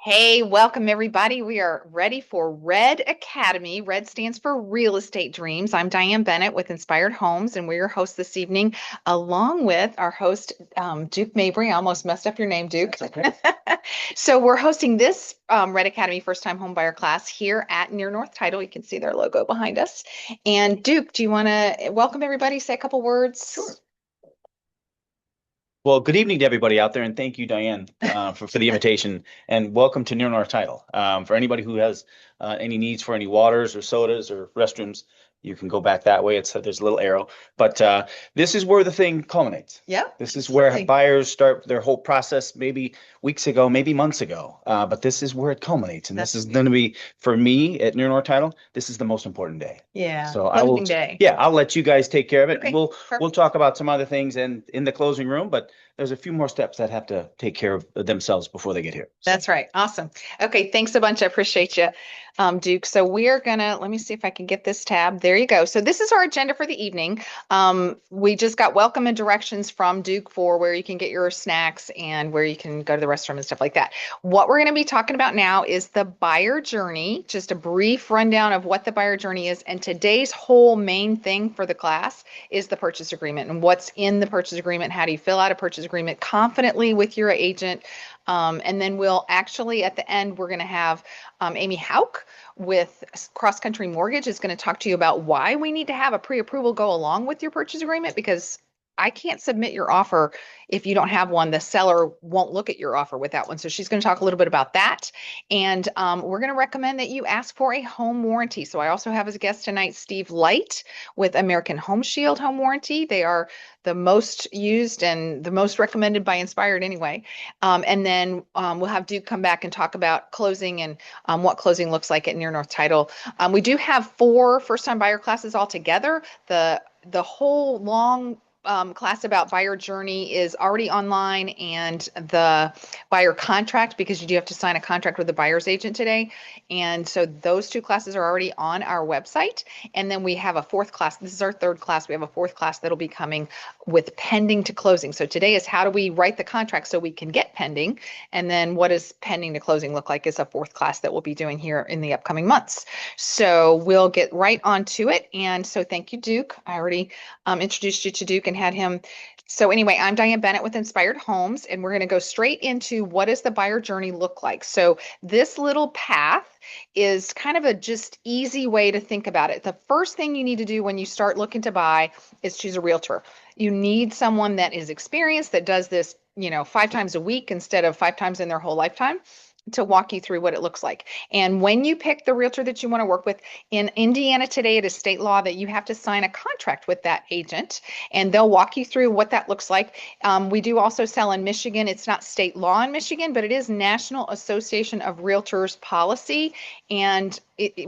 Hey, welcome everybody. We are ready for Red Academy. Red stands for Real Estate Dreams. I'm Diane Bennett with Inspired Homes, and we're your host this evening, along with our host, Duke Mabry. I almost messed up your name, Duke. That's okay. So we're hosting this Red Academy First Time Home Buyer class here at Near North Title. You can see their logo behind us. And Duke, do you want to welcome everybody? Say a couple Sure. words. Well, good evening to everybody out there, and thank you, Diane, for the invitation, and welcome to Near North Title. For anybody who has any needs for any waters or sodas or restrooms, you can go back that way. There's a little arrow, but this is where the thing culminates. Yeah, This is where absolutely. buyers start their whole process, maybe weeks ago, maybe months ago. But this is where it culminates, and this That's is going to be for me at Near North Title. This is the most important day. yeah, So I will, closing day. yeah, I'll let you guys take care of it. Okay, We'll perfect. talk about some other things and in the closing room, but there's a few more steps that have to take care of themselves before they get here. So, That's right. Awesome. Okay, thanks a bunch. I appreciate you, Duke. So we're gonna let me see if I can get this tab. There you go. So this is our agenda for the evening. We just got welcome and directions from Duke for where you can get your snacks and where you can go to the restroom and stuff like that. What we're going to be talking about now is the buyer journey, just a brief rundown of what the buyer journey is. And today's whole main thing for the class is the purchase agreement and what's in the purchase agreement. How do you fill out a purchase agreement confidently with your agent? And then we'll actually, at the end, we're going to have Amy Hauk with Cross Country Mortgage is going to talk to you about why we need to have a pre-approval go along with your purchase agreement because I can't submit your offer if you don't have one. The seller won't look at your offer without one. So she's going to talk a little bit about that. And we're going to recommend that you ask for a home warranty. So I also have as a guest tonight Steve Light with American Home Shield Home Warranty. They are the most used and the most recommended by Inspired anyway. And then we'll have Duke come back and talk about closing and what closing looks like at Near North Title. We do have four first-time buyer classes altogether. The whole long class about buyer journey is already online, and the buyer contract, because you do have to sign a contract with the buyer's agent today. And so those two classes are already on our website. And then we have a fourth class. This is our third class. We have a fourth class that'll be coming with pending to closing. So today is how do we write the contract so we can get pending? And then what does pending to closing look like is a fourth class that we'll be doing here in the upcoming months. So we'll get right onto it. And so thank you, Duke. I already introduced you to Duke and had him. So anyway, I'm Diane Bennett with Inspired Homes, and we're going to go straight into what does the buyer journey look like. So this little path is kind of a just easy way to think about it. The first thing you need to do when you start looking to buy is choose a realtor. You need someone that is experienced that does this, 5 times a week instead of 5 times in their whole lifetime to walk you through what it looks like. And when you pick the realtor that you want to work with, in Indiana today, it is state law that you have to sign a contract with that agent, and they'll walk you through what that looks like. We do also sell in Michigan. It's not state law in Michigan, but it is National Association of Realtors policy, and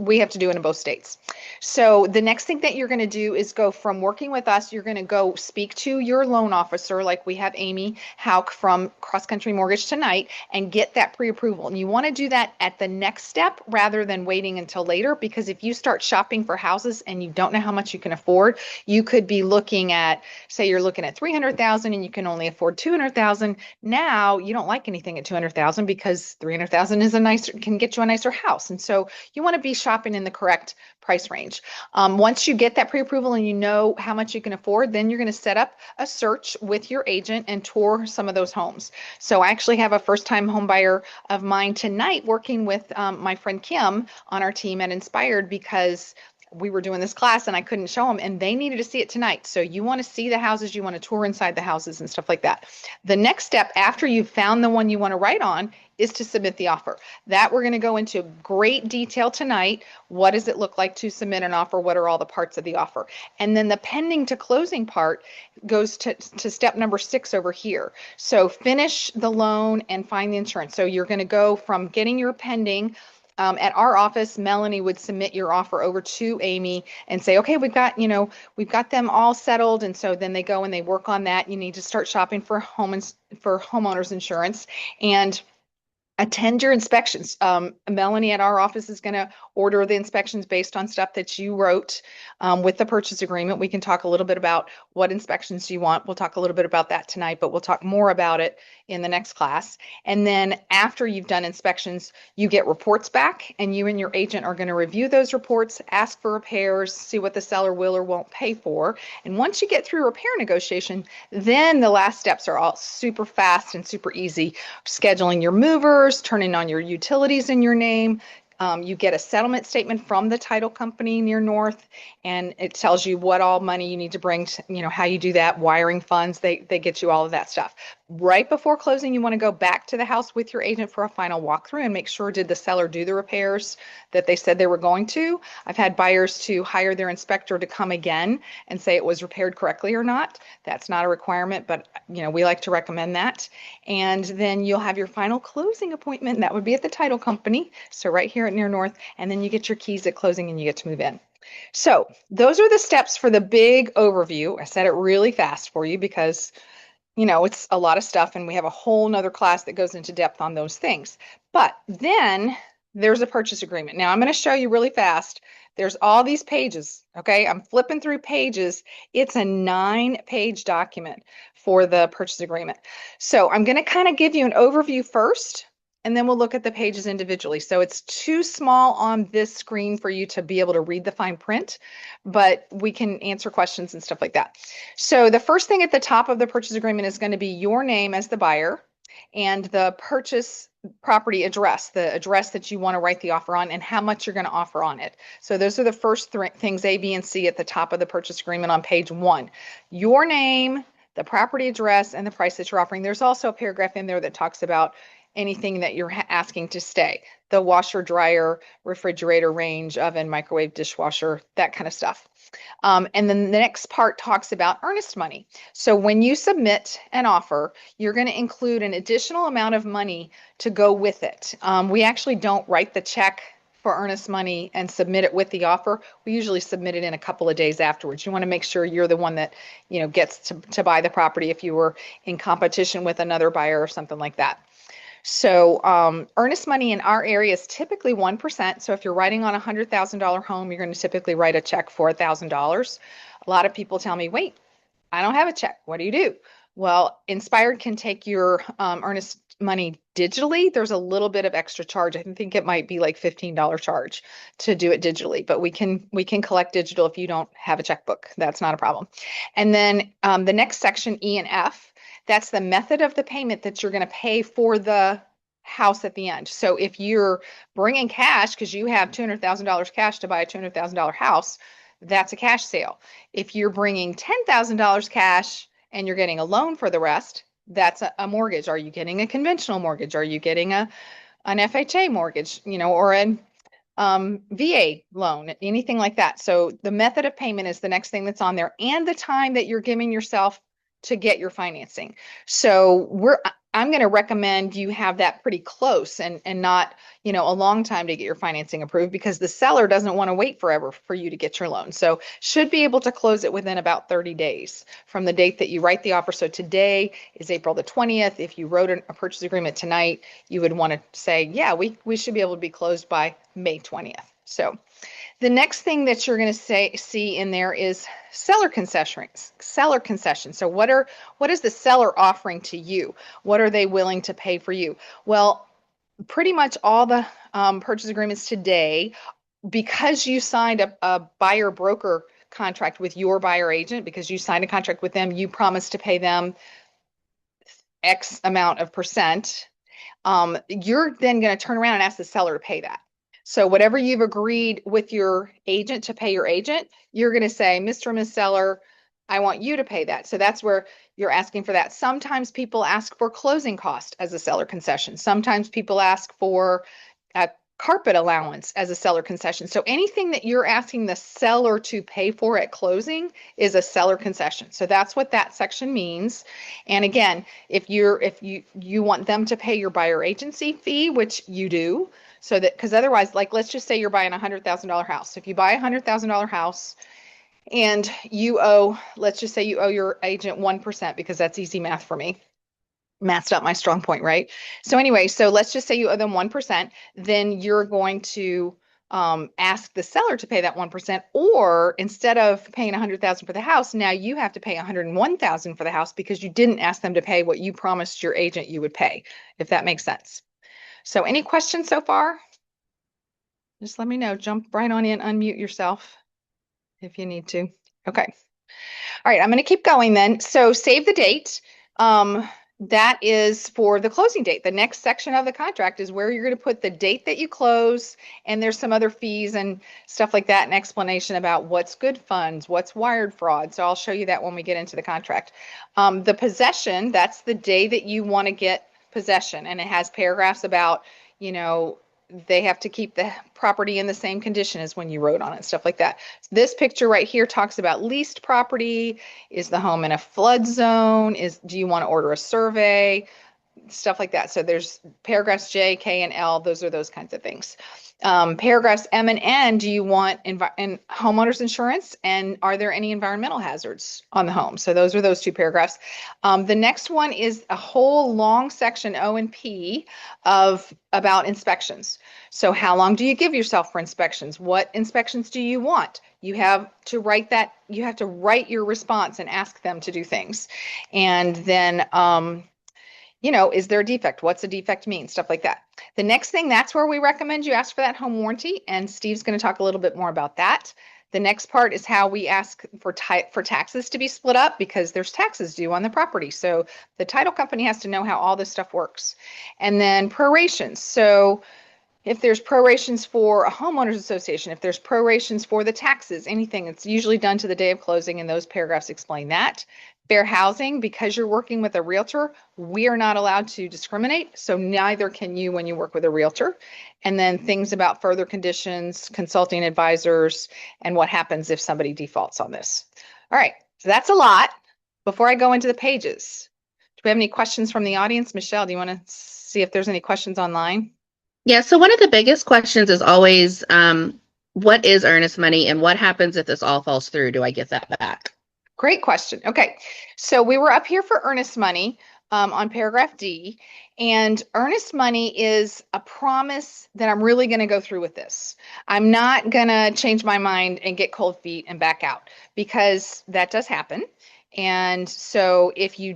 we have to do it in both states. So the next thing that you're going to do is go from working with us, you're going to go speak to your loan officer, like we have Amy Hauk from Cross Country Mortgage tonight, and get that pre-approval. And you want to do that at the next step rather than waiting until later, because if you start shopping for houses and you don't know how much you can afford, you could be looking at, say you're looking at 300,000 and you can only afford 200,000. Now you don't like anything at 200,000 because 300,000 is a nicer, can get you a nicer house. And so you want to be shopping in the correct price range. Once you get that pre-approval and you know how much you can afford, then you're going to set up a search with your agent and tour some of those homes. So I actually have a first-time home buyer of mine tonight working with my friend Kim on our team at Inspired because we were doing this class and I couldn't show them and they needed to see it tonight. So you want to see the houses, you want to tour inside the houses and stuff like that. The next step after you've found the one you want to write on is to submit the offer. That we're going to go into great detail tonight. What does it look like to submit an offer? What are all the parts of the offer? And then the pending to closing part goes to step number 6 over here. So finish the loan and find the insurance. So you're going to go from getting your pending. At our office, Melanie would submit your offer over to Amy and say, okay, we've got them all settled. And so then they go and they work on that. You need to start shopping for for homeowners insurance. And attend your inspections. Melanie at our office is going to order the inspections based on stuff that you wrote with the purchase agreement. We can talk a little bit about what inspections you want. We'll talk a little bit about that tonight, but we'll talk more about it in the next class. And then after you've done inspections, you get reports back, and you and your agent are going to review those reports, ask for repairs, see what the seller will or won't pay for. And once you get through repair negotiation, then the last steps are all super fast and super easy. Scheduling your movers, turning on your utilities in your name. You get a settlement statement from the title company near North, and it tells you what all money you need to bring to, how you do that, wiring funds, they get you all of that stuff. Right before closing, you want to go back to the house with your agent for a final walkthrough and make sure, did the seller do the repairs that they said they were going to? I've had buyers to hire their inspector to come again and say it was repaired correctly or not. That's not a requirement, but we like to recommend that. And then you'll have your final closing appointment, and that would be at the title company. So right here at Near North, and then you get your keys at closing and you get to move in. So those are the steps for the big overview. I said it really fast for you because it's a lot of stuff, and we have a whole nother class that goes into depth on those things. But then there's a purchase agreement. Now I'm going to show you really fast. There's all these pages. Okay. I'm flipping through pages. It's a 9-page document for the purchase agreement. So I'm going to kind of give you an overview first, and then we'll look at the pages individually. So it's too small on this screen for you to be able to read the fine print, but we can answer questions and stuff like that. So the first thing at the top of the purchase agreement is going to be your name as the buyer and the purchase property address, the address that you want to write the offer on, and how much you're going to offer on it. So those are the first three things, A, B, and C, at the top of the purchase agreement on page 1. Your name, the property address, and the price that you're offering. There's also a paragraph in there that talks about anything that you're asking to stay, the washer, dryer, refrigerator, range, oven, microwave, dishwasher, that kind of stuff. And then the next part talks about earnest money. So when you submit an offer, you're going to include an additional amount of money to go with it. We actually don't write the check for earnest money and submit it with the offer. We usually submit it in a couple of days afterwards. You want to make sure you're the one that gets to buy the property if you were in competition with another buyer or something like that. So earnest money in our area is typically 1%. So if you're writing on a $100,000 home, you're going to typically write a check for $1,000. A lot of people tell me, wait, I don't have a check. What do you do? Well, Inspired can take your earnest money digitally. There's a little bit of extra charge. I think it might be like $15 charge to do it digitally, but we can collect digital if you don't have a checkbook. That's not a problem. And then the next section, E and F, that's the method of the payment that you're going to pay for the house at the end. So if you're bringing cash because you have $200,000 cash to buy a $200,000 house, that's a cash sale. If you're bringing $10,000 cash and you're getting a loan for the rest, that's a mortgage. Are you getting a conventional mortgage? Are you getting an FHA mortgage, or an VA loan, anything like that? So the method of payment is the next thing that's on there, and the time that you're giving yourself to get your financing. So I'm going to recommend you have that pretty close and not, a long time to get your financing approved, because the seller doesn't want to wait forever for you to get your loan. So should be able to close it within about 30 days from the date that you write the offer. So today is April the 20th. If you wrote a purchase agreement tonight, you would want to say, yeah, we should be able to be closed by May 20th. So the next thing that you're going to see in there is seller concessions. So what is the seller offering to you? What are they willing to pay for you? Well, pretty much all the purchase agreements today, because you signed a buyer broker contract with your buyer agent, because you signed a contract with them, you promised to pay them X amount of percent. You're then going to turn around and ask the seller to pay that. So whatever you've agreed with your agent to pay your agent, you're going to say, Mr. and Ms. Seller, I want you to pay that. So that's where you're asking for that. Sometimes people ask for closing cost as a seller concession. Sometimes people ask for a carpet allowance as a seller concession. So anything that you're asking the seller to pay for at closing is a seller concession. So that's what that section means. And again, if you want them to pay your buyer agency fee, which you do, so that, because otherwise, like, let's just say you're buying a $100,000 house. If you buy a $100,000 house and let's just say you owe your agent 1%, because that's easy math for me. Masked up my strong point, right? So anyway, so let's just say you owe them 1%, then you're going to ask the seller to pay that 1%, or instead of paying 100,000 for the house, now you have to pay 101,000 for the house because you didn't ask them to pay what you promised your agent you would pay, if that makes sense. So any questions so far? Just let me know. Jump right on in, unmute yourself if you need to. Okay. All right, I'm going to keep going then. So save the date. That is for the closing date. The next section of the contract is where you're going to put the date that you close, and there's some other fees and stuff like that, and explanation about what's good funds, what's wired fraud. So I'll show you that when we get into the contract. The possession, that's the day that you want to get possession, and it has paragraphs about, you know, they have to keep the property in the same condition as when you wrote on it, stuff like that. This picture right here talks about leased property. Is the home in a flood zone? Do you want to order a survey? Stuff like that. So there's paragraphs J, K, and L. Those are those kinds of things. Paragraphs M and N, do you want homeowners insurance? And are there any environmental hazards on the home? So those are those two paragraphs. The next one is a whole long section, O and P, about inspections. So how long do you give yourself for inspections? What inspections do you want? You have to write that. You have to write your response and ask them to do things. And then you know, is there a defect? What's a defect mean? Stuff like that. The next thing, that's where we recommend you ask for that home warranty, and Steve's going to talk a little bit more about that. The next part is how we ask for taxes to be split up, because there's taxes due on the property. So the title company has to know how all this stuff works. And then prorations. So if there's prorations for a homeowners association, if there's prorations for the taxes, anything, it's usually done to the day of closing, and those paragraphs explain that. Fair housing, because you're working with a realtor, we are not allowed to discriminate, so neither can you when you work with a realtor. And then things about further conditions, consulting advisors, and what happens if somebody defaults on this. All right, so that's a lot. Before I go into the pages, do we have any questions from the audience? Michelle, do you want to see if there's any questions online? Yeah, so one of the biggest questions is always, what is earnest money and what happens if this all falls through? Do I get that back? Great question. Okay, so we were up here for earnest money on paragraph D, and earnest money is a promise that I'm really going to go through with this. I'm not going to change my mind and get cold feet and back out, because that does happen. And so if you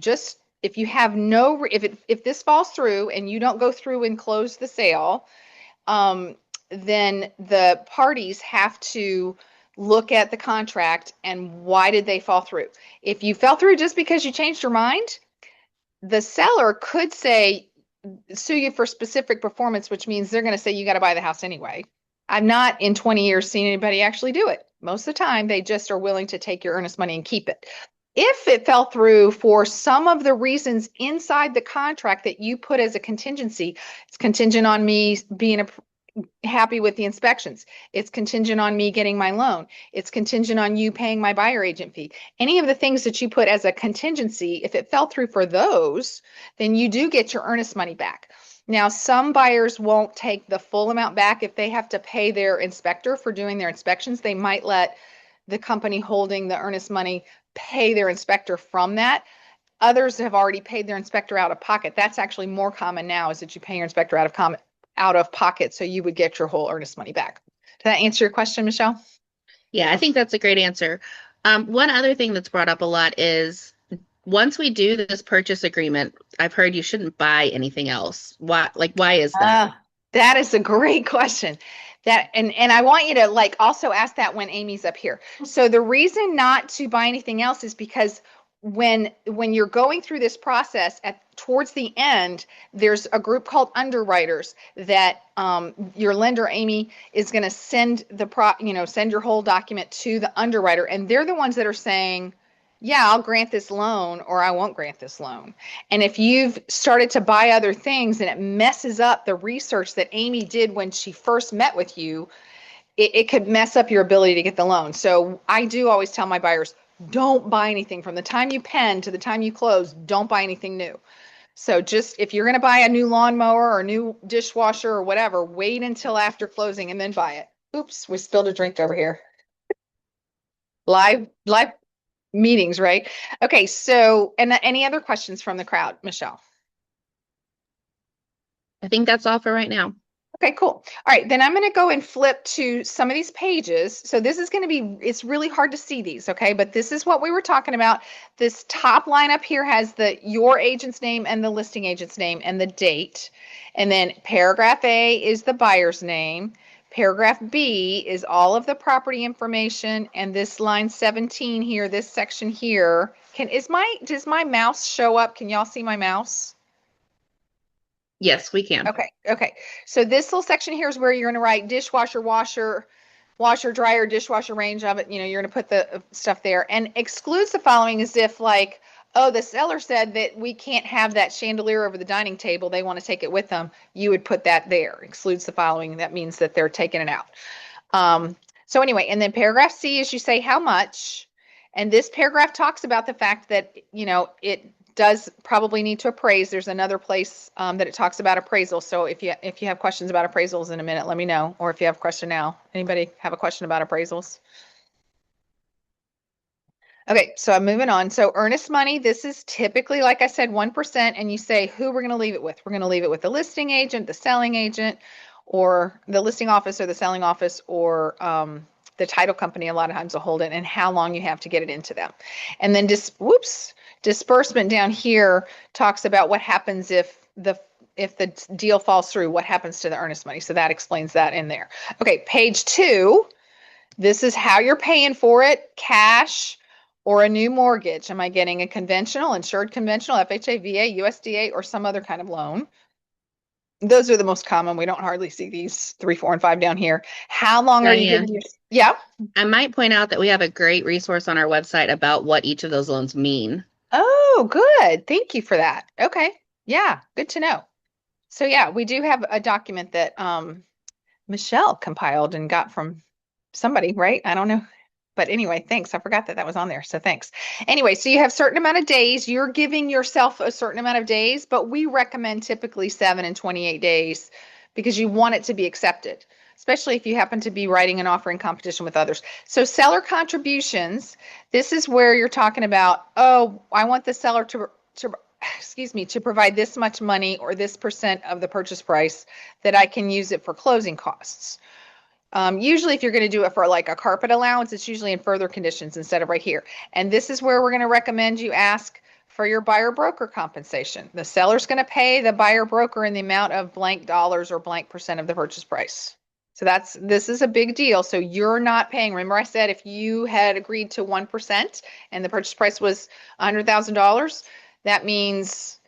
have no, if this falls through and you don't go through and close the sale, then the parties have to look at the contract and why did they fall through. If you fell through just because you changed your mind, the seller could sue you for specific performance, which means they're going to say you got to buy the house anyway. I've not in 20 years seen anybody actually do it. Most of the time, they just are willing to take your earnest money and keep it. If it fell through for some of the reasons inside the contract that you put as a contingency, it's contingent on me being happy with the inspections. It's contingent on me getting my loan. It's contingent on you paying my buyer agent fee. Any of the things that you put as a contingency, if it fell through for those, then you do get your earnest money back. Now, some buyers won't take the full amount back. If they have to pay their inspector for doing their inspections, they might let the company holding the earnest money pay their inspector from that. Others have already paid their inspector out of pocket. That's actually more common now, is that you pay your inspector out of pocket, so you would get your whole earnest money back. Did that answer your question, Michelle? Yeah, I think that's a great answer. One other thing that's brought up a lot is, once we do this purchase agreement, I've heard you shouldn't buy anything else. Why is that? That is a great question. And I want you to also ask that when Amy's up here. So the reason not to buy anything else is because when you're going through this process, towards the end, there's a group called underwriters that your lender, Amy, is going to send send your whole document to the underwriter, and they're the ones that are saying, yeah, I'll grant this loan or I won't grant this loan. And if you've started to buy other things and it messes up the research that Amy did when she first met with you, it could mess up your ability to get the loan. So I do always tell my buyers, don't buy anything from the time you pen to the time you close. Don't buy anything new. So just, if you're going to buy a new lawnmower or a new dishwasher or whatever, wait until after closing and then buy it. Oops, we spilled a drink over here. Live meetings, right? Okay, so, and any other questions from the crowd, Michelle? I think that's all for right now. Okay, cool. All right, then I'm going to go and flip to some of these pages. So this is going to be, it's really hard to see these, okay? But this is what we were talking about. This top line up here has your agent's name and the listing agent's name and the date. And then paragraph A is the buyer's name. Paragraph B is all of the property information. And this line 17 here, this section here, does my mouse show up? Can y'all see my mouse? Yes, we can. Okay. So this little section here is where you're going to write dishwasher, washer, dryer, dishwasher, range oven. You're going to put the stuff there, and excludes the following as if like, oh, the seller said that we can't have that chandelier over the dining table. They want to take it with them. You would put that there. Excludes the following. That means that they're taking it out. So anyway, and then paragraph C is you say how much, and this paragraph talks about the fact that, it does probably need to appraise. There's another place that it talks about appraisal. So if you have questions about appraisals in a minute, let me know. Or if you have a question now. Anybody have a question about appraisals? Okay, so I'm moving on. So earnest money, this is typically, like I said, 1%. And you say who we're going to leave it with. We're going to leave it with the listing agent, the selling agent, or the listing office or the selling office, or the title company a lot of times will hold it, and how long you have to get it into them. And then disbursement down here talks about what happens if the deal falls through, what happens to the earnest money. So that explains that in there. Okay, page 2, this is how you're paying for it, cash or a new mortgage. Am I getting a conventional, insured conventional, FHA, VA, USDA, or some other kind of loan? Those are the most common. We don't hardly see these 3, 4, and 5 down here. How long are you Diane, giving your, yeah? I might point out that we have a great resource on our website about what each of those loans mean. Oh, good. Thank you for that. Okay. Yeah, good to know. So yeah, we do have a document that Michelle compiled and got from somebody, right? I don't know. But anyway, thanks. I forgot that was on there. So thanks. Anyway, so you have a certain amount of days. You're giving yourself a certain amount of days, but we recommend typically 7 and 28 days because you want it to be accepted, especially if you happen to be writing an offer in competition with others. So seller contributions, this is where you're talking about, oh, I want the seller to provide this much money or this percent of the purchase price that I can use it for closing costs. Usually if you're going to do it for like a carpet allowance, it's usually in further conditions instead of right here. And this is where we're going to recommend you ask for your buyer broker compensation. The seller's going to pay the buyer broker in the amount of blank dollars or blank percent of the purchase price. So this is a big deal. So you're not paying. Remember I said if you had agreed to 1% and the purchase price was $100,000, that means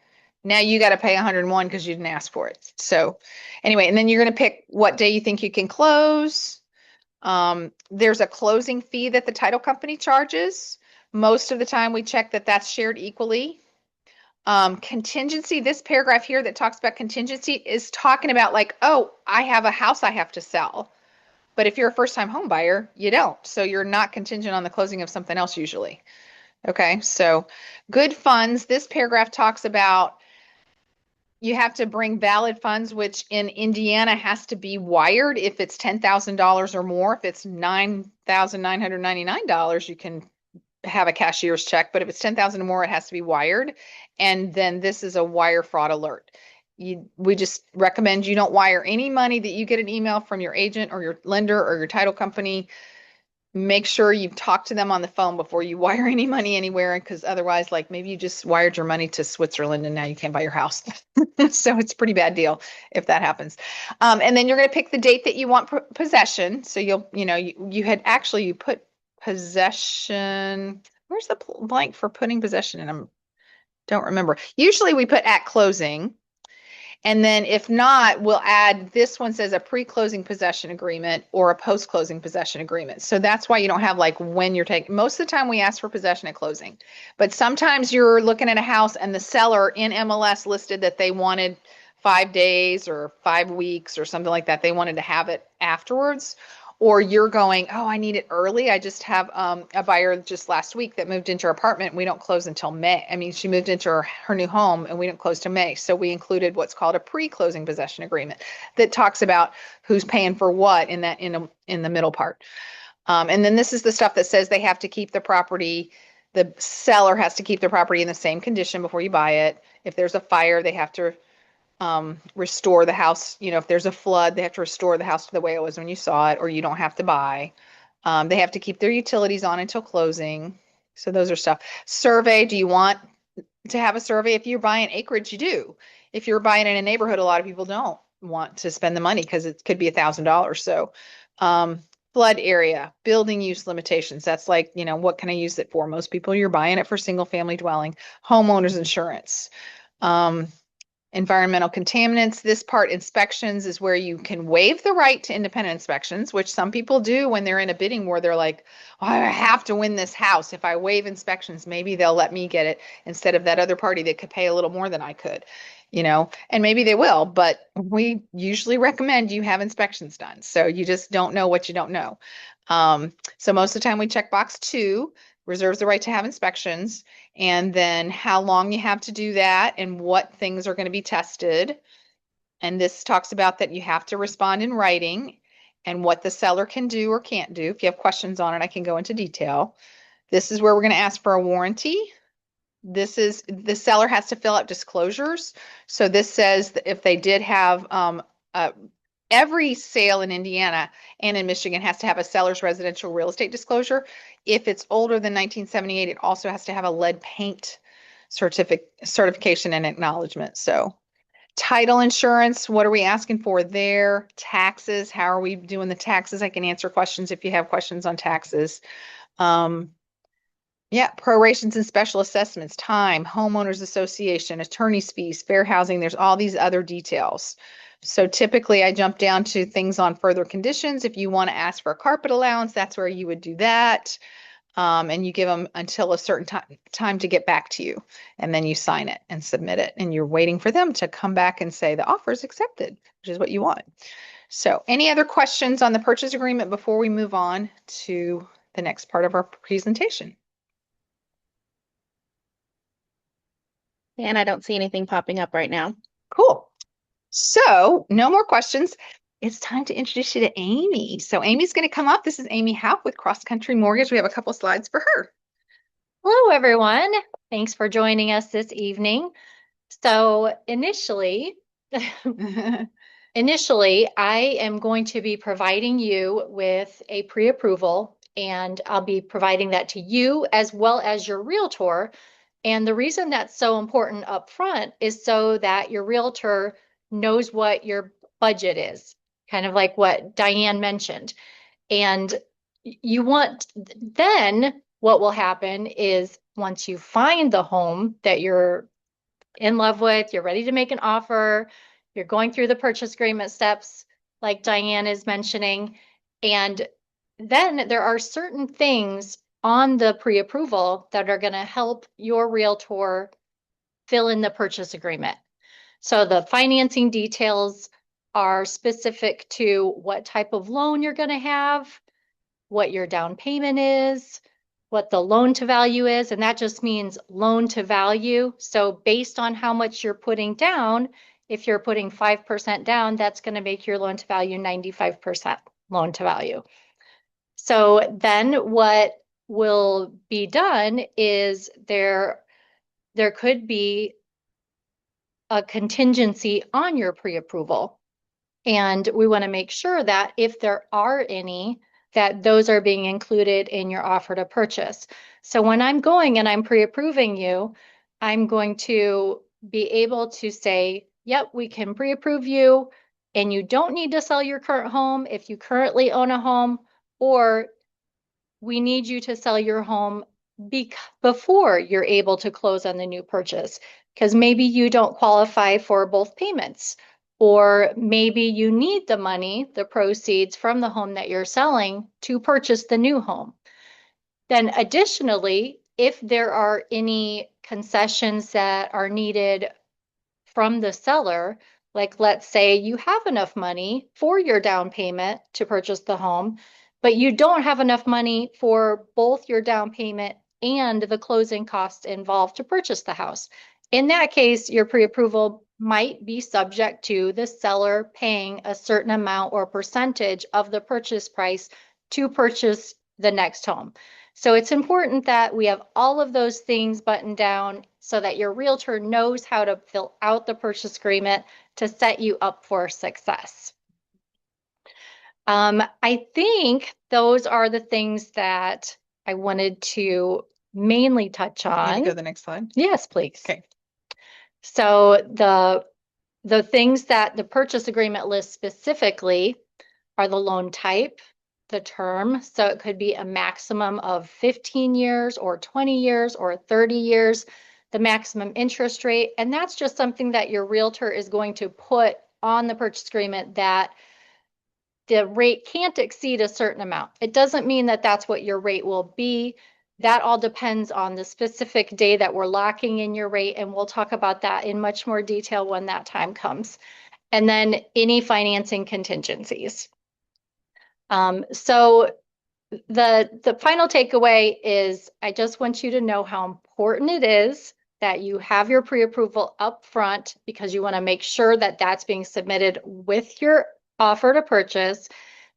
now you got to pay 101 because you didn't ask for it. So anyway, and then you're going to pick what day you think you can close. There's a closing fee that the title company charges. Most of the time we check that that's shared equally. Contingency, this paragraph here that talks about contingency is talking about like, oh, I have a house I have to sell. But if you're a first-time home buyer, you don't. So you're not contingent on the closing of something else usually. Okay, so good funds. This paragraph talks about you have to bring valid funds, which in Indiana has to be wired if it's $10,000 or more. If it's $9,999, you can have a cashier's check, but if it's 10,000 or more, it has to be wired. And then this is a wire fraud alert. We just recommend you don't wire any money that you get an email from your agent or your lender or your title company. Make sure you've talked to them on the phone before you wire any money anywhere, because otherwise, like maybe you just wired your money to Switzerland and now you can't buy your house. So it's a pretty bad deal if that happens. And then you're going to pick the date that you want possession. So you put possession. Where's the blank for putting possession in? I don't remember. Usually we put at closing. And then if not, we'll add, this one says a pre-closing possession agreement or a post-closing possession agreement. So that's why you don't have like when you're taking, most of the time we ask for possession at closing, but sometimes you're looking at a house and the seller in MLS listed that they wanted 5 days or 5 weeks or something like that. They wanted to have it afterwards. Or you're going, oh, I need it early. I just have a buyer just last week that moved into her apartment. We don't close until May. I mean, she moved into her new home and we don't close till May. So we included what's called a pre-closing possession agreement that talks about who's paying for what in the middle part. And then this is the stuff that says they have to keep the property. The seller has to keep the property in the same condition before you buy it. If there's a fire, they have to restore the house. You know, if there's a flood, they have to restore the house to the way it was when you saw it, or you don't have to buy. They have to keep their utilities on until closing. So those are stuff. Survey, do you want to have a survey? If you're buying acreage, you do. If you're buying in a neighborhood, a lot of people don't want to spend the money because it could be $1,000. So, flood area, building use limitations. That's like, you know, what can I use it for? Most people, you're buying it for single family dwelling. Homeowners insurance. Um, Environmental contaminants. This part, inspections, is where you can waive the right to independent inspections, which some people do when they're in a bidding war. They're like, oh, I have to win this house. If I waive inspections, maybe they'll let me get it instead of that other party that could pay a little more than I could, you know, and maybe they will, but we usually recommend you have inspections done. So you just don't know what you don't know. So most of the time we check box 2, reserves the right to have inspections, and then how long you have to do that and what things are going to be tested. And this talks about that you have to respond in writing and what the seller can do or can't do. If you have questions on it, I can go into detail. This is where we're going to ask for a warranty. This is the seller has to fill out disclosures. So this says that if they did have every sale in Indiana and in Michigan has to have a seller's residential real estate disclosure. If it's older than 1978, it also has to have a lead paint certification and acknowledgement. So title insurance, what are we asking for there? Taxes, how are we doing the taxes? I can answer questions if you have questions on taxes. Yeah, prorations and special assessments, time, homeowners association, attorney's fees, fair housing. There's all these other details. So typically I jump down to things on further conditions. If you want to ask for a carpet allowance, that's where you would do that. And you give them until a certain time to get back to you. And then you sign it and submit it. And you're waiting for them to come back and say the offer is accepted, which is what you want. So any other questions on the purchase agreement before we move on to the next part of our presentation? And I don't see anything popping up right now. Cool. So no more questions. It's time to introduce you to Amy. So Amy's going to come up. This is Amy Haupt with Cross Country Mortgage. We have a couple slides for her. Hello, everyone. Thanks for joining us this evening. So initially, I am going to be providing you with a pre-approval, and I'll be providing that to you as well as your realtor. And the reason that's so important up front is so that your realtor knows what your budget is, kind of like what Diane mentioned. And you want, then what will happen is once you find the home that you're in love with, you're ready to make an offer, you're going through the purchase agreement steps like Diane is mentioning, and then there are certain things on the pre-approval that are going to help your realtor fill in the purchase agreement. So the financing details are specific to what type of loan you're going to have, what your down payment is, what the loan to value is, and that just means loan to value. So based on how much you're putting down, if you're putting 5% down, that's going to make your loan to value 95% loan to value. So then what will be done is there could be a contingency on your pre-approval. And we want to make sure that if there are any, that those are being included in your offer to purchase. So when I'm going and I'm pre-approving you, I'm going to be able to say, yep, we can pre-approve you, and you don't need to sell your current home if you currently own a home, or we need you to sell your home before you're able to close on the new purchase, because maybe you don't qualify for both payments, or maybe you need the money, the proceeds from the home that you're selling to purchase the new home. Then additionally, if there are any concessions that are needed from the seller, like let's say you have enough money for your down payment to purchase the home, but you don't have enough money for both your down payment and the closing costs involved to purchase the house. In that case, your pre-approval might be subject to the seller paying a certain amount or percentage of the purchase price to purchase the next home. So it's important that we have all of those things buttoned down so that your realtor knows how to fill out the purchase agreement to set you up for success. I think those are the things that I wanted to mainly touch Can you on. go to the next slide? Yes, please. Okay. So the things that the purchase agreement lists specifically are the loan type, the term. So it could be a maximum of 15 years or 20 years or 30 years, the maximum interest rate. And that's just something that your realtor is going to put on the purchase agreement, that the rate can't exceed a certain amount. It doesn't mean that that's what your rate will be. That all depends on the specific day that we're locking in your rate, and we'll talk about that in much more detail when that time comes. And then any financing contingencies. So the final takeaway is, I just want you to know how important it is that you have your pre-approval up front, because you want to make sure that that's being submitted with your offer to purchase,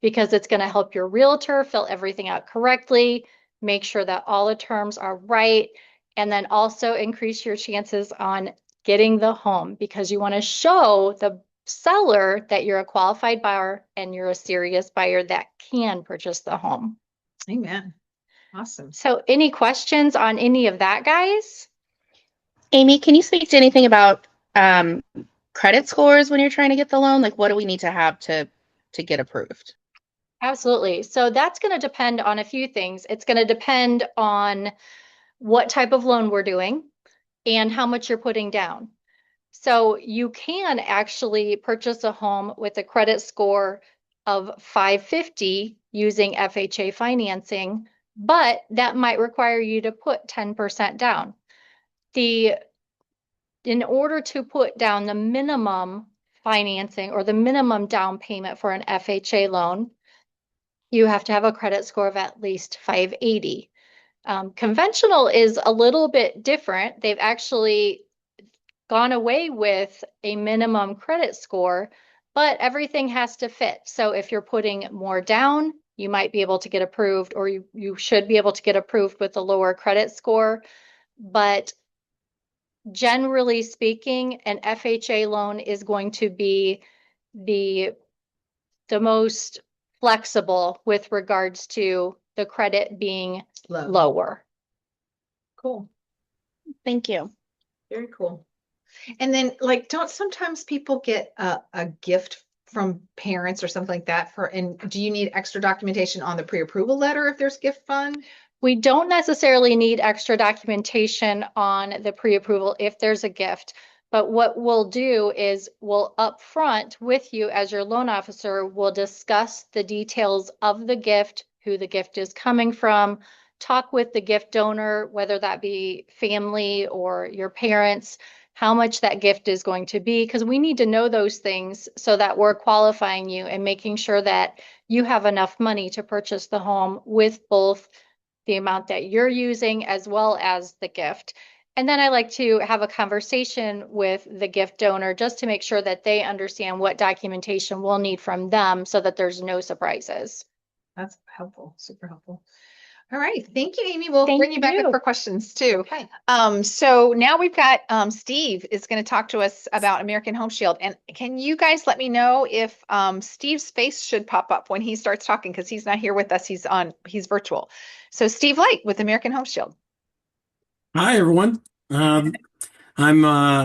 because it's going to help your realtor fill everything out correctly, make sure that all the terms are right, and then also increase your chances on getting the home, because you want to show the seller that you're a qualified buyer and you're a serious buyer that can purchase the home. Amen. Awesome. So any questions on any of that, guys? Amy, can you speak to anything about credit scores when you're trying to get the loan? Like, what do we need to have to get approved? Absolutely. So that's going to depend on a few things. It's going to depend on what type of loan we're doing and how much you're putting down. So you can actually purchase a home with a credit score of 550 using FHA financing, but that might require you to put 10% down. In order to put down the minimum financing or the minimum down payment for an FHA loan, you have to have a credit score of at least 580. Conventional is a little bit different. They've actually gone away with a minimum credit score, but everything has to fit. So if you're putting more down, you might be able to get approved, or you should be able to get approved with a lower credit score. But generally speaking, an FHA loan is going to be the most flexible with regards to the credit being lower. Cool. Thank you. Very cool. And then, like, don't sometimes people get a gift from parents or something like that and do you need extra documentation on the pre-approval letter if there's gift fund? We don't necessarily need extra documentation on the pre-approval if there's a gift, but what we'll do is we'll upfront with you as your loan officer, we'll discuss the details of the gift, who the gift is coming from, talk with the gift donor, whether that be family or your parents, how much that gift is going to be, because we need to know those things so that we're qualifying you and making sure that you have enough money to purchase the home with both the amount that you're using as well as the gift. And then I like to have a conversation with the gift donor just to make sure that they understand what documentation we'll need from them so that there's no surprises. That's helpful, super helpful. All right, thank you, Amy. We'll Thank bring you back you. up for questions too. Okay. So now we've got Steve is going to talk to us about American Home Shield. And can you guys let me know if Steve's face should pop up when he starts talking, because he's not here with us. He's virtual. So Steve Light with American Home Shield. Hi, everyone. I'm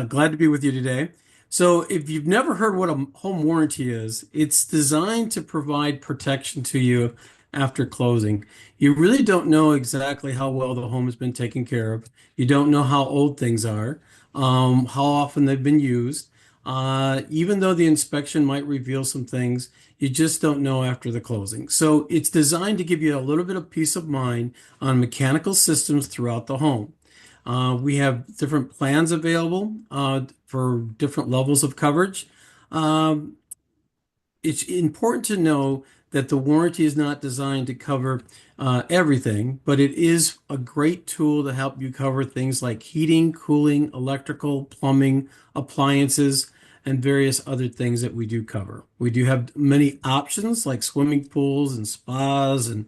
glad to be with you today. So if you've never heard what a home warranty is, it's designed to provide protection to you after closing. You really don't know exactly how well the home has been taken care of. You don't know how old things are, how often they've been used. Even though the inspection might reveal some things, you just don't know after the closing. So it's designed to give you a little bit of peace of mind on mechanical systems throughout the home. We have different plans available for different levels of coverage. It's important to know that the warranty is not designed to cover everything, but it is a great tool to help you cover things like heating, cooling, electrical, plumbing, appliances, and various other things that we do cover. We do have many options like swimming pools and spas and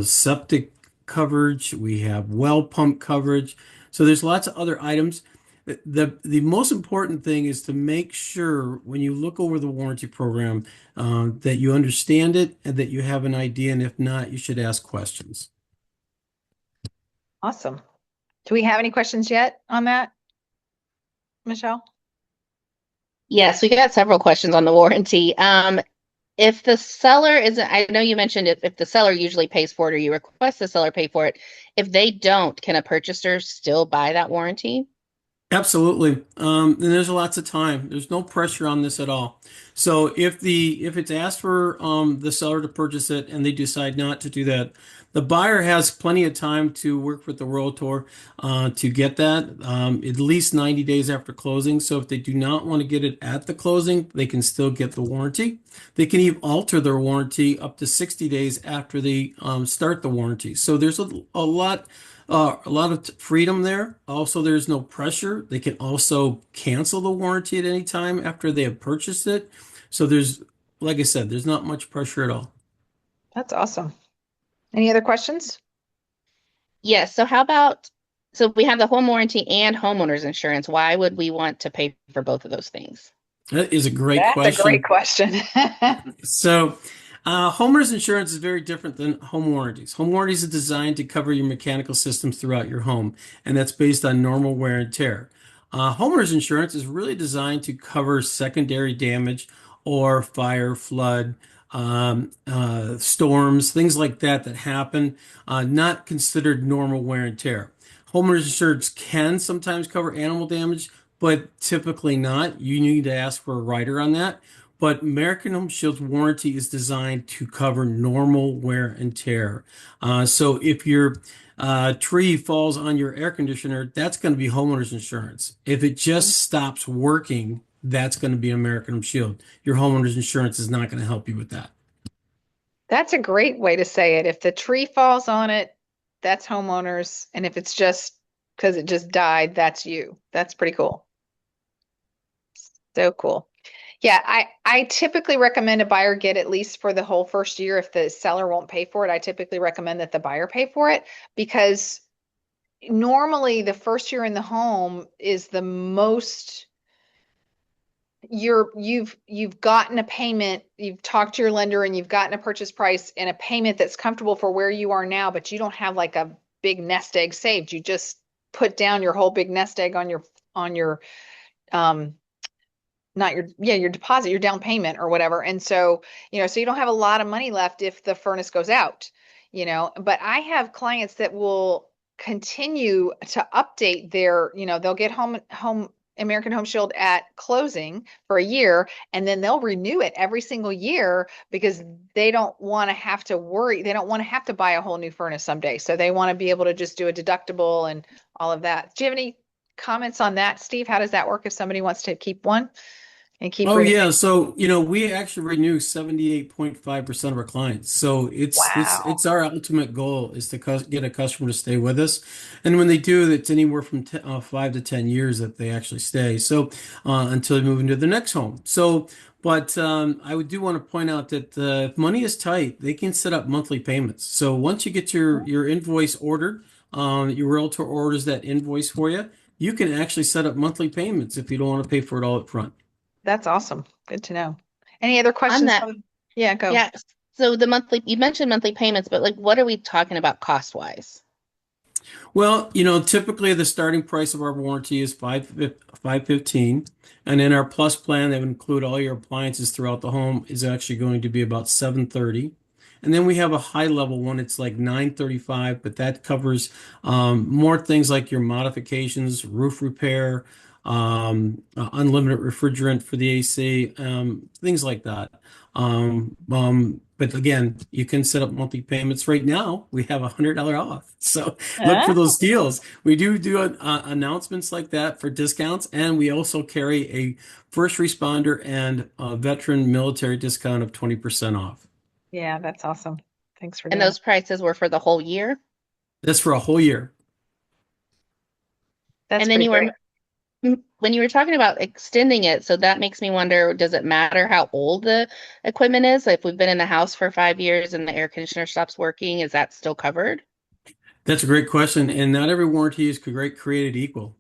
septic coverage. We have well pump coverage. So there's lots of other items. The most important thing is to make sure when you look over the warranty program that you understand it and that you have an idea. And if not, you should ask questions. Awesome. Do we have any questions yet on that, Michelle? Yes, we got several questions on the warranty. If the seller isn't, I know you mentioned if the seller usually pays for it or you request the seller pay for it, if they don't, can a purchaser still buy that warranty? Absolutely. And there's lots of time. There's no pressure on this at all. So if it's asked for the seller to purchase it and they decide not to do that, the buyer has plenty of time to work with the realtor to get that at least 90 days after closing. So if they do not want to get it at the closing, they can still get the warranty. They can even alter their warranty up to 60 days after they start the warranty. So there's a lot of freedom there. Also, there's no pressure. They can also cancel the warranty at any time after they have purchased it. So like I said, there's not much pressure at all. That's awesome. Any other questions? Yes. So we have the home warranty and homeowners insurance. Why would we want to pay for both of those things? That is a great That's question. a great question. So, homeowners insurance is very different than home warranties. Home warranties are designed to cover your mechanical systems throughout your home, and that's based on normal wear and tear. Homeowners insurance is really designed to cover secondary damage or fire, flood, storms, things like that that happen, not considered normal wear and tear. Homeowners insurance can sometimes cover animal damage, but typically not. You need to ask for a rider on that. But American Home Shield's warranty is designed to cover normal wear and tear. So if your tree falls on your air conditioner, that's going to be homeowner's insurance. If it just stops working, that's going to be American Home Shield. Your homeowner's insurance is not going to help you with that. That's a great way to say it. If the tree falls on it, that's homeowners. And if it's just because it just died, that's you. That's pretty cool. So cool. Yeah, I typically recommend a buyer get at least for the whole first year. If the seller won't pay for it, I typically recommend that the buyer pay for it because normally the first year in the home is the most you've gotten a payment, you've talked to your lender and you've gotten a purchase price and a payment that's comfortable for where you are now, but you don't have like a big nest egg saved. You just put down your whole big nest egg on your not your deposit, your down payment or whatever. And so, so you don't have a lot of money left if the furnace goes out, but I have clients that will continue to update their, they'll get American Home Shield at closing for a year, and then they'll renew it every single year because they don't want to have to worry. They don't want to have to buy a whole new furnace someday. So they want to be able to just do a deductible and all of that. Do you have any comments on that, Steve? How does that work if somebody wants to keep one? And keep renewing? Yeah. So, we actually renew 78.5% of our clients. So it's our ultimate goal is to get a customer to stay with us. And when they do, it's anywhere from 5 to 10 years that they actually stay. So, until they move into the next home. So, but I do want to point out that if money is tight, they can set up monthly payments. So once you get your invoice ordered, your realtor orders that invoice for you, you can actually set up monthly payments if you don't want to pay for it all up front. That's awesome. Good to know. Any other questions? On that, Yeah, go. yeah. So you mentioned monthly payments, but what are we talking about cost wise? Well, typically the starting price of our warranty is $515, and in our plus plan that would include all your appliances throughout the home is actually going to be about $730. And then we have a high level one, it's like $935, but that covers more things like your modifications, roof repair, unlimited refrigerant for the AC, things like that. But again, you can set up monthly payments. Right now, we have $100 off. So look for those deals. We do announcements like that for discounts, and we also carry a first responder and a veteran military discount of 20% off. Yeah, that's awesome. Thanks for And doing those prices were for the whole year? That's for a whole year. That's And then pretty great. when you were talking about extending it, so that makes me wonder, does it matter how old the equipment is? If we've been in the house for 5 years and the air conditioner stops working, is that still covered? That's a great question, and not every warranty is created equal.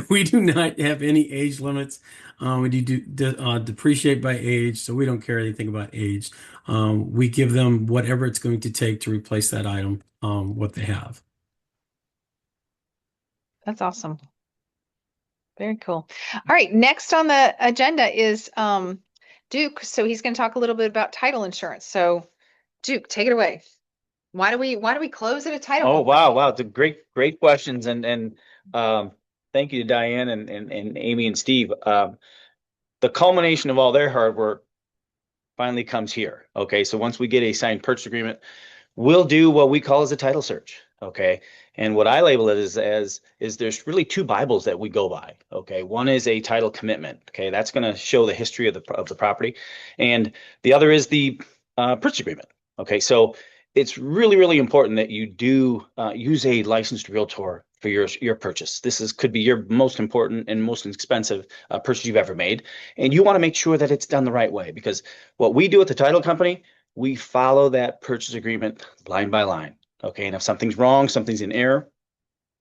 We do not have any age limits. We depreciate by age, so we don't care anything about age. We give them whatever it's going to take to replace that item, what they have. That's awesome. Very cool. All right, next on the agenda is Duke. So he's going to talk a little bit about title insurance. So Duke, take it away. Why do we close at a title Oh, company? wow. It's a great questions. And thank you to Diane and Amy and Steve. The culmination of all their hard work finally comes here. Okay. So once we get a signed purchase agreement, we'll do what we call as a title search. Okay. And what I label it as there's really two Bibles that we go by. Okay. One is a title commitment. Okay. That's going to show the history of the property. And the other is the purchase agreement. Okay. So it's really important that you do use a licensed realtor for your purchase. Could be your most important and most expensive purchase you've ever made. And you want to make sure that it's done the right way, because what we do at the title company, we follow that purchase agreement line by line. Okay. And if something's wrong, something's in error,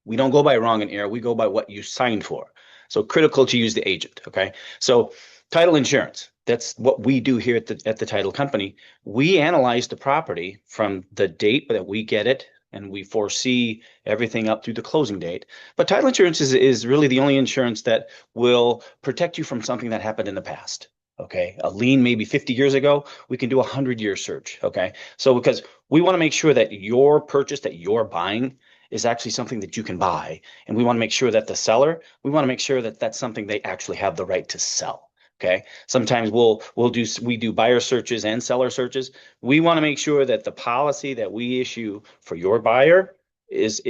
we don't go by wrong and error. We go by what you signed for. So critical to use the agent. Okay. So title insurance, that's what we do here at the title company. We analyze the property from the date that we get it, and we foresee everything up through the closing date. But title insurance is really the only insurance that will protect you from something that happened in the past. Okay. A lien maybe 50 years ago, we can do 100-year search. Okay. So because we want to make sure that your purchase that you're buying is actually something that you can buy. And we want to make sure that the seller, we want to make sure that that's something they actually have the right to sell. Okay. Sometimes we do buyer searches and seller searches. We want to make sure that the policy that we issue for your buyer is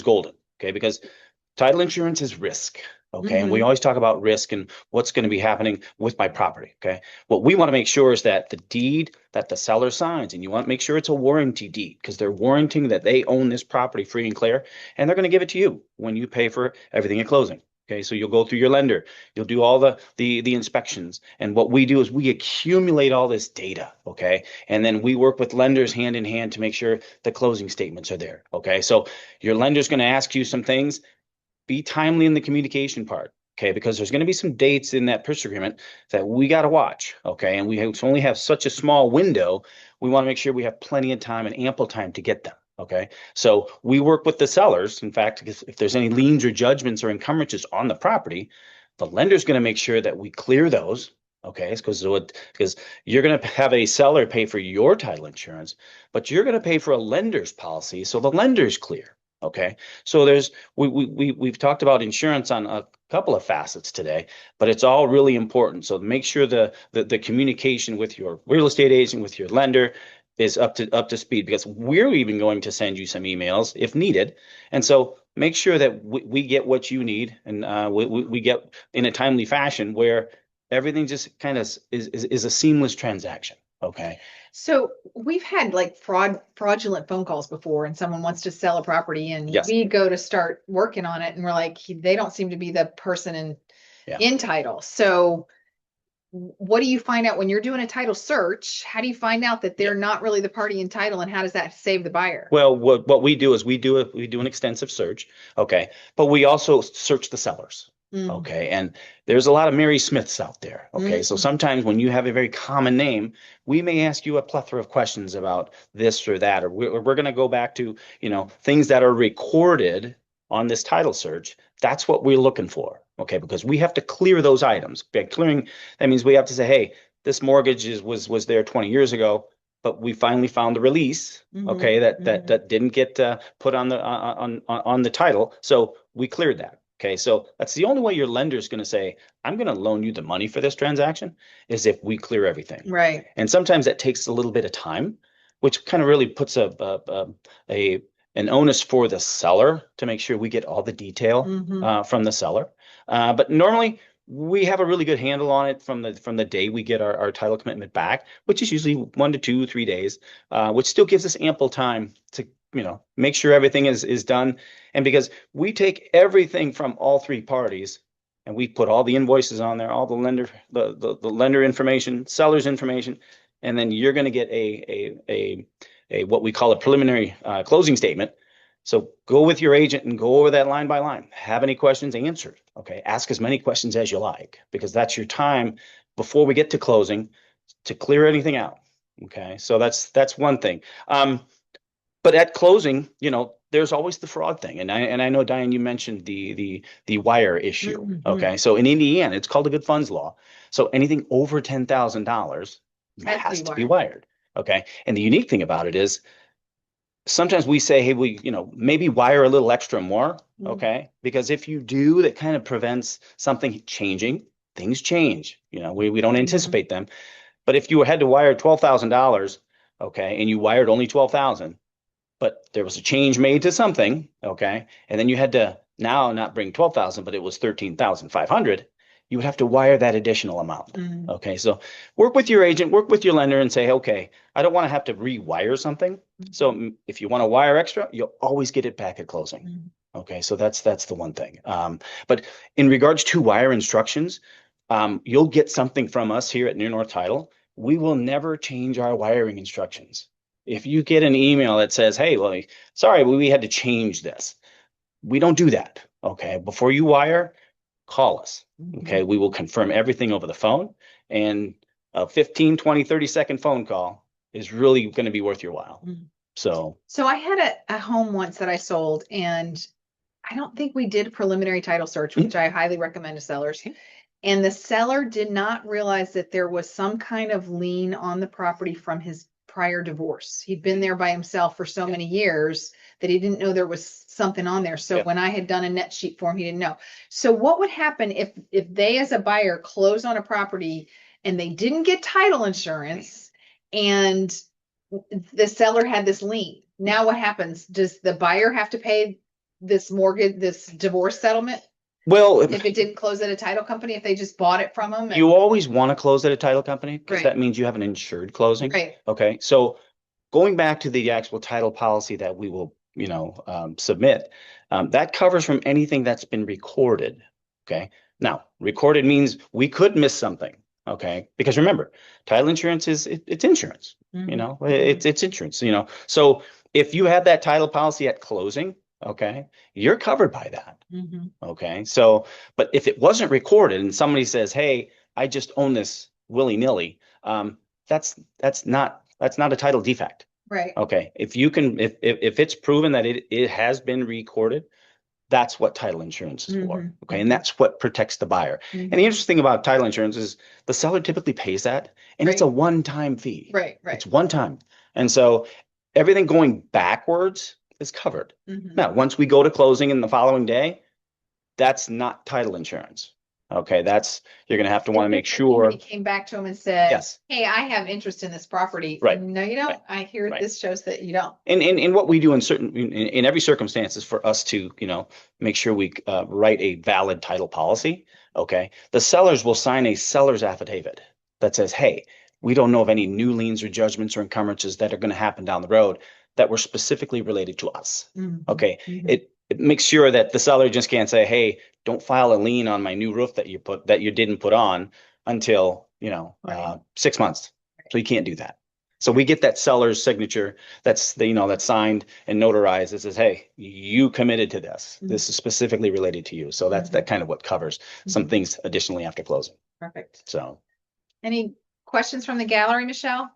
golden. Okay. Because title insurance is risk. Okay. And we always talk about risk and what's going to be happening with my property. Okay. What we want to make sure is that the deed that the seller signs, and you want to make sure it's a warranty deed, because they're warranting that they own this property free and clear, and they're going to give it to you when you pay for everything at closing. Okay, so you'll go through your lender, you'll do all the inspections, and what we do is we accumulate all this data, okay, and then we work with lenders hand in hand to make sure the closing statements are there. Okay, so your lender's going to ask you some things. Be timely in the communication part, okay, because there's going to be some dates in that purchase agreement that we got to watch, okay, and we only have such a small window. We want to make sure we have plenty of time and ample time to get them. Okay, so we work with the sellers. In fact, if there's any liens or judgments or encumbrances on the property, the lender's going to make sure that we clear those. Okay, because you're going to have a seller pay for your title insurance, but you're going to pay for a lender's policy, so the lender's clear. Okay, so we've talked about insurance on a couple of facets today, but it's all really important. So make sure the communication with your real estate agent, with your lender, is up to speed, because we're even going to send you some emails if needed. And so make sure that we get what you need, and we get in a timely fashion where everything just kind of is a seamless transaction. Okay. So we've had like fraudulent phone calls before, and someone wants to sell a property, and Yes. we go to start working on it, and we're like, they don't seem to be the person in title. So what do you find out when you're doing a title search? How do you find out that they're not really the party in title, and how does that save the buyer? Well, what we do is we do an extensive search. Okay. But we also search the sellers. Okay. And there's a lot of Mary Smiths out there. Okay. So sometimes when you have a very common name, we may ask you a plethora of questions about this or that, or we're going to go back to, things that are recorded on this title search. That's what we're looking for. Okay. Because we have to clear those items. By clearing, that means we have to say, hey, this mortgage was there 20 years ago, but we finally found the release. Okay. That didn't get put on the title. So we cleared that. Okay, so that's the only way your lender is going to say, I'm going to loan you the money for this transaction, is if we clear everything. Right. And sometimes that takes a little bit of time, which kind of really puts an onus for the seller to make sure we get all the detail from the seller. But normally we have a really good handle on it from the day we get our title commitment back, which is usually 1 to 2, 3 days, which still gives us ample time to make sure everything is done. And because we take everything from all three parties and we put all the invoices on there, all the lender information, seller's information, and then you're going to get a what we call a preliminary closing statement So go with your agent and go over that line by line. Have any questions answered? Okay. Ask as many questions as you like, because that's your time before we get to closing to clear anything out. Okay. So that's one thing. But at closing, there's always the fraud thing. And I know, Diane, you mentioned the wire issue. Mhm. Okay. So in Indiana, it's called a good funds law. So anything over $10,000 has to be wired. Okay. And the unique thing about it is sometimes we say, hey, maybe wire a little extra more. Mhm. Okay. Because if you do, that kind of prevents something changing. Things change. We don't anticipate them. But if you had to wire $12,000, okay, and you wired only 12,000, but there was a change made to something, okay, and then you had to now not bring 12,000, but it was 13,500, you would have to wire that additional amount. Mhm. Okay, so work with your agent, work with your lender and say, okay, I don't want to have to rewire something. So if you want to wire extra, you'll always get it back at closing. Mhm. Okay, so that's the one thing. But in regards to wire instructions, you'll get something from us here at Near North Title. We will never change our wiring instructions. If you get an email that says, hey, well, sorry, we had to change this. We don't do that. Okay. Before you wire, call us. Okay. We will confirm everything over the phone, and a 15, 20, 30-second phone call is really going to be worth your while. Mhm. So I had a home once that I sold, and I don't think we did a preliminary title search, which I highly recommend to sellers. And the seller did not realize that there was some kind of lien on the property from his prior divorce. He'd been there by himself for so many years that he didn't know there was something on there. So Yeah. when I had done a net sheet for him, he didn't know. So what would happen if they, as a buyer, close on a property and they didn't get title insurance and the seller had this lien? Now what happens? Does the buyer have to pay this mortgage, this divorce settlement, well, if it didn't close at a title company, if they just bought it from them? you always want to close at a title company because Right. that means you have an insured closing. Right. Okay. So going back to the actual title policy that we will, submit, that covers from anything that's been recorded. Okay. Now, recorded means we could miss something. Okay. Because remember, title insurance it's insurance. Mhm. It's insurance. So if you have that title policy at closing, okay, you're covered by that. Mhm. Okay. So, but if it wasn't recorded and somebody says, hey, I just own this willy-nilly, that's not a title defect. Right. Okay. If it's proven that it has been recorded, that's what title insurance is for. Mhm. Okay. And that's what protects the buyer. Mhm. And the interesting about title insurance is the seller typically pays that, and it's a one-time fee. Right. It's one time. And so everything going backwards is covered. Mhm. Now, once we go to closing in the following day, that's not title insurance. Okay, you're going to have to want to make sure. He came back to him and said, Yes. hey, I have interest in this property. Right. No, you don't. Right. I hear Right. this shows that you don't. And what we do in every circumstance is for us to, make sure we write a valid title policy. Okay. The sellers will sign a seller's affidavit that says, hey, we don't know of any new liens or judgments or encumbrances that are going to happen down the road that were specifically related to us. Mhm. Okay. Mhm. It makes sure that the seller just can't say, hey, don't file a lien on my new roof that you didn't put on until, Right. 6 months. So you can't do that. So we get that seller's signature that's signed and notarized that says, hey, you committed to this. Mhm. This is specifically related to you. So that's that kind of what covers some Mhm. things additionally after closing. Perfect. So Any questions from the gallery, Michelle?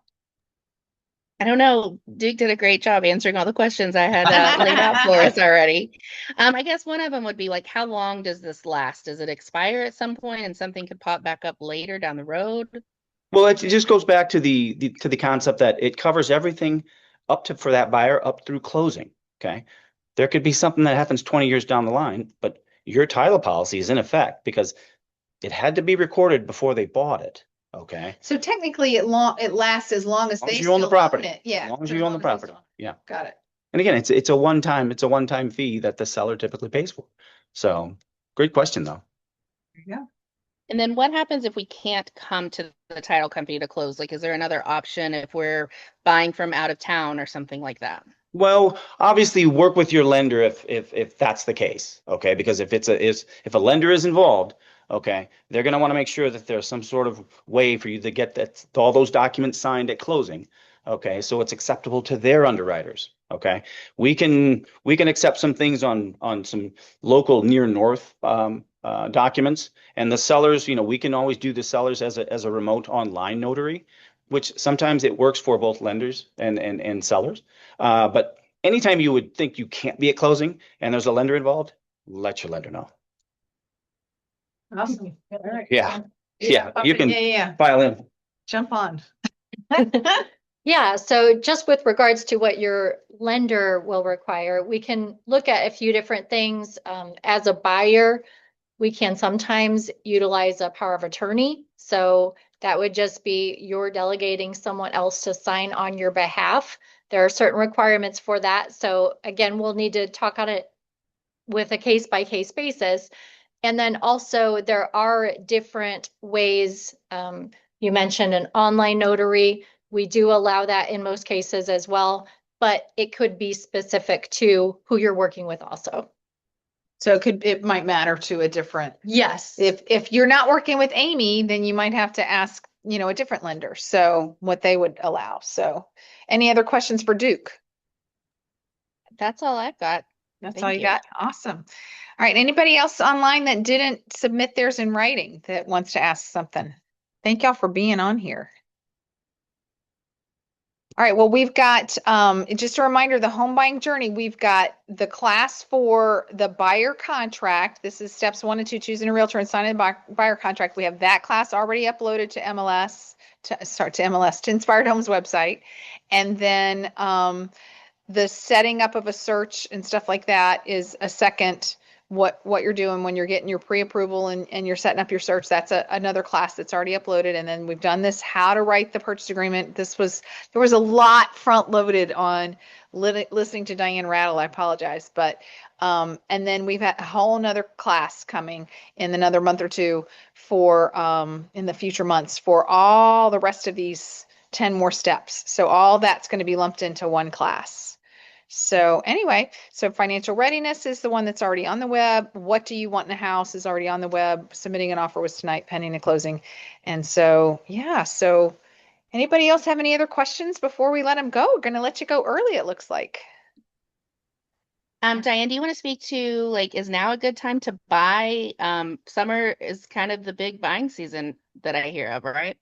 I don't know. Duke did a great job answering all the questions I had laid out for us already. I guess one of them would be like, how long does this last? Does it expire at some point and something could pop back up later down the road? well, it just goes back to the concept that it covers everything for that buyer up through closing. Okay. There could be something that happens 20 years down the line, but your title policy is in effect because it had to be recorded before they bought it. Okay. So technically it lasts as long as As long they as you own the still property. it. Yeah. As long as for you own the they property. still- Yeah. Got it. And again, it's a one-time fee that the seller typically pays for. So great question though. There you go. And then what happens if we can't come to the title company to close? Like, is there another option if we're buying from out of town or something like that? Well, obviously work with your lender if that's the case. Okay. Because if if a lender is involved, okay, they're going to want to make sure that there's some sort of way for you to get all those documents signed at closing. Okay. So it's acceptable to their underwriters. Okay, we can accept some things on some local near north documents, and the sellers, we can always do the sellers as a remote online notary, which sometimes it works for both lenders and sellers. But anytime you would think you can't be at closing and there's a lender involved, let your lender know. Awesome. All right. Yeah, yeah, you can Yeah. file in. Jump on. Yeah, so just with regards to what your lender will require, we can look at a few different things. As a buyer, we can sometimes utilize a power of attorney. So that would just be you're delegating someone else to sign on your behalf. There are certain requirements for that. So again, we'll need to talk on it with a case by case basis. And then also there are different ways. You mentioned an online notary. We do allow that in most cases as well, but it could be specific to who you're working with also. So it might matter to a different, Yes. if you're not working with Amy, then you might have to ask, a different lender. So what they would allow. So any other questions for Duke? That's all I've got. That's Thank all you you. got? Awesome. All right. Anybody else online that didn't submit theirs in writing that wants to ask something? Thank y'all for being on here. All right, well, we've got, just a reminder, the home buying journey, we've got the class for the buyer contract. This is steps 1 and 2, choosing a realtor and signing a buyer contract. We have that class already uploaded to MLS, to Inspired Homes website. And then the setting up of a search and stuff like that is a second, what you're doing when you're getting your pre-approval and you're setting up your search. That's another class that's already uploaded. And then we've done this, how to write the purchase agreement. There was a lot front loaded on listening to Diane rattle. I apologize. But, and then we've had a whole nother class coming in another month or two for, in the future months for all the rest of these 10 more steps. So all that's going to be lumped into one class. So anyway, so financial readiness is the one that's already on the web. What do you want in a house is already on the web. Submitting an offer was tonight, pending the closing. And so, yeah, so anybody else have any other questions before we let them go? We're going to let you go early, it looks like. Diane, do you want to speak to, like, is now a good time to buy? Summer is kind of the big buying season that I hear of, right?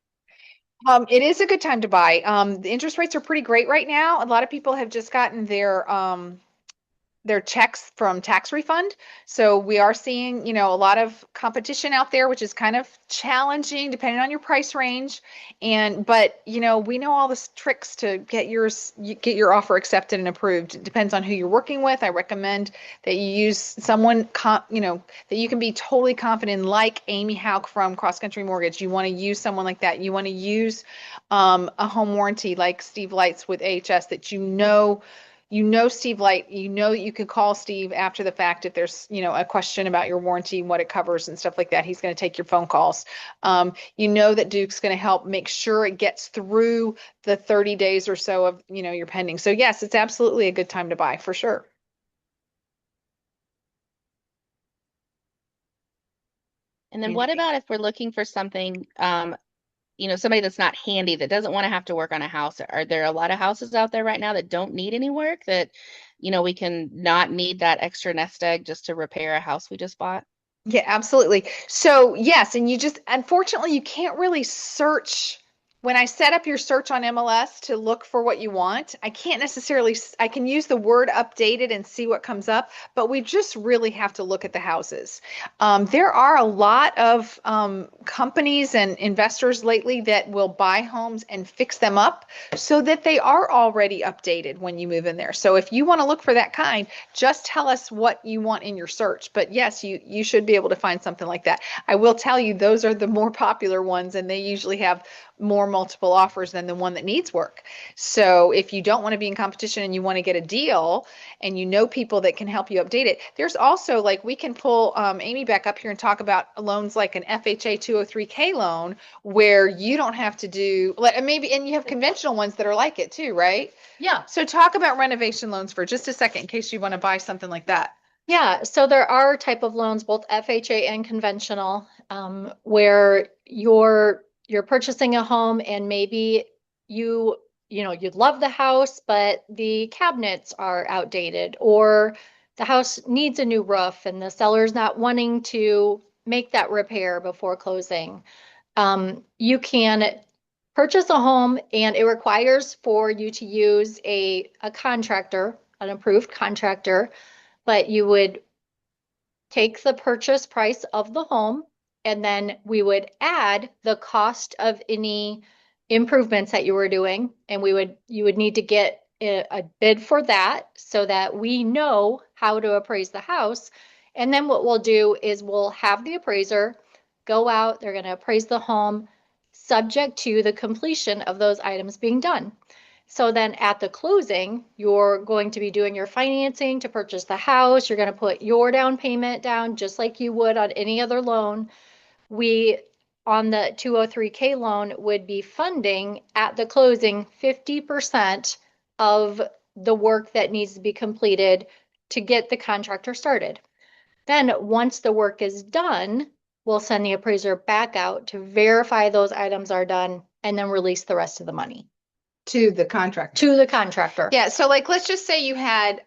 It is a good time to buy. The interest rates are pretty great right now. A lot of people have just gotten their checks from tax refund. So we are seeing, a lot of competition out there, which is kind of challenging depending on your price range. But we know all the tricks to get your offer accepted and approved. It depends on who you're working with. I recommend that you use someone, that you can be totally confident in, like Amy Hauk from Cross Country Mortgage. You want to use someone like that. You want to use a home warranty like Steve Lights with AHS that Steve Light, you can call Steve after the fact if there's, a question about your warranty and what it covers and stuff like that. He's going to take your phone calls. That Duke's going to help make sure it gets through the 30 days or so of, your pending. So yes, it's absolutely a good time to buy for sure. And then what about if we're looking for something, somebody that's not handy, that doesn't want to have to work on a house? Are there a lot of houses out there right now that don't need any work, that, we can not need that extra nest egg just to repair a house we just bought? Yeah, absolutely. So yes, and unfortunately, you can't really search. When I set up your search on MLS to look for what you want, I can't necessarily, I can use the word updated and see what comes up, but we just really have to look at the houses. There are a lot of companies and investors lately that will buy homes and fix them up so that they are already updated when you move in there. So if you want to look for that kind, just tell us what you want in your search. But yes, you should be able to find something like that. I will tell you, those are the more popular ones, and they usually have more multiple offers than the one that needs work. So if you don't want to be in competition and you want to get a deal and people that can help you update it, there's also, like, we can pull Amy back up here and talk about loans like an FHA 203K loan where you don't have to do, and you have conventional ones that are like it too, right? Yeah. So talk about renovation loans for just a second in case you want to buy something like that. Yeah, so there are type of loans, both FHA and conventional, where you're purchasing a home and maybe you you'd love the house, but the cabinets are outdated, or the house needs a new roof and the seller's not wanting to make that repair before closing. You can purchase a home and it requires for you to use a contractor, an approved contractor, but you would take the purchase price of the home, and then we would add the cost of any improvements that you were doing, and you would need to get a bid for that so that we know how to appraise the house. And then what we'll do is we'll have the appraiser go out, they're going to appraise the home subject to the completion of those items being done. So then at the closing, you're going to be doing your financing to purchase the house. You're going to put your down payment down just like you would on any other loan. We, on the 203K loan, would be funding at the closing 50% of the work that needs to be completed to get the contractor started. Then once the work is done, we'll send the appraiser back out to verify those items are done and then release the rest of the money To the contractor. to the contractor. Yeah, so like let's just say you had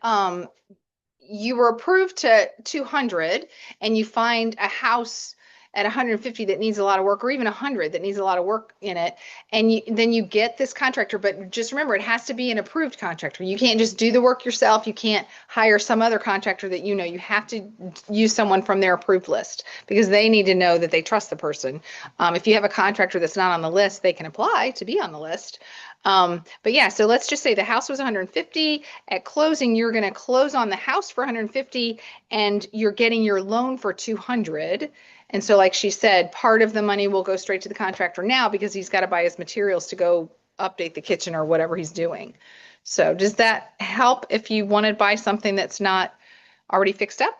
you were approved to 200 and you find a house at 150 that needs a lot of work, or even 100 that needs a lot of work in it, and then you get this contractor. But just remember, it has to be an approved contractor. You can't just do the work yourself. You can't hire some other contractor that you know. You have to use someone from their approved list because they need to know that they trust the person. If you have a contractor that's not on the list, they can apply to be on the list. But yeah, so let's just say the house was 150. At closing, you're going to close on the house for 150 and you're getting your loan for 200. And so like she said, part of the money will go straight to the contractor now because he's got to buy his materials to go update the kitchen or whatever he's doing. So does that help if you want to buy something that's not already fixed up?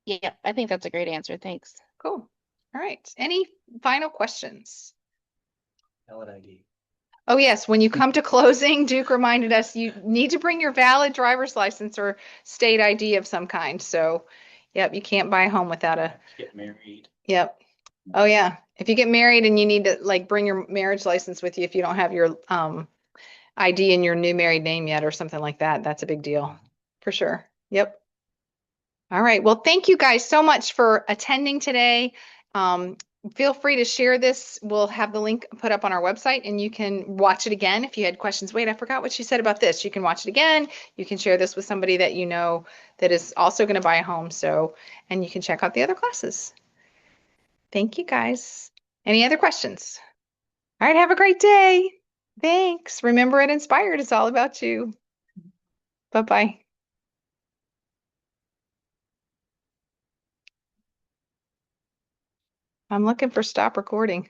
Yeah, I think that's a great answer. Thanks. Cool. All right. Any final questions? Valid ID. Oh, yes. When you come to closing, Duke reminded us you need to bring your valid driver's license or state ID of some kind. So, yep, you can't buy a home without a, Get married. yep. Oh, yeah. If you get married and you need to like bring your marriage license with you if you don't have your ID in your new married name yet or something like that, that's a big deal for sure. Yep. All right. Well, thank you guys so much for attending today. Feel free to share this. We'll have the link put up on our website and you can watch it again if you had questions. Wait, I forgot what she said about this. You can watch it again. You can share this with somebody that you know that is also going to buy a home. So, and you can check out the other classes. Thank you guys. Any other questions? All right. Have a great day. Thanks. Remember, at Inspired, it's all about you. Bye-bye. I'm looking for stop recording.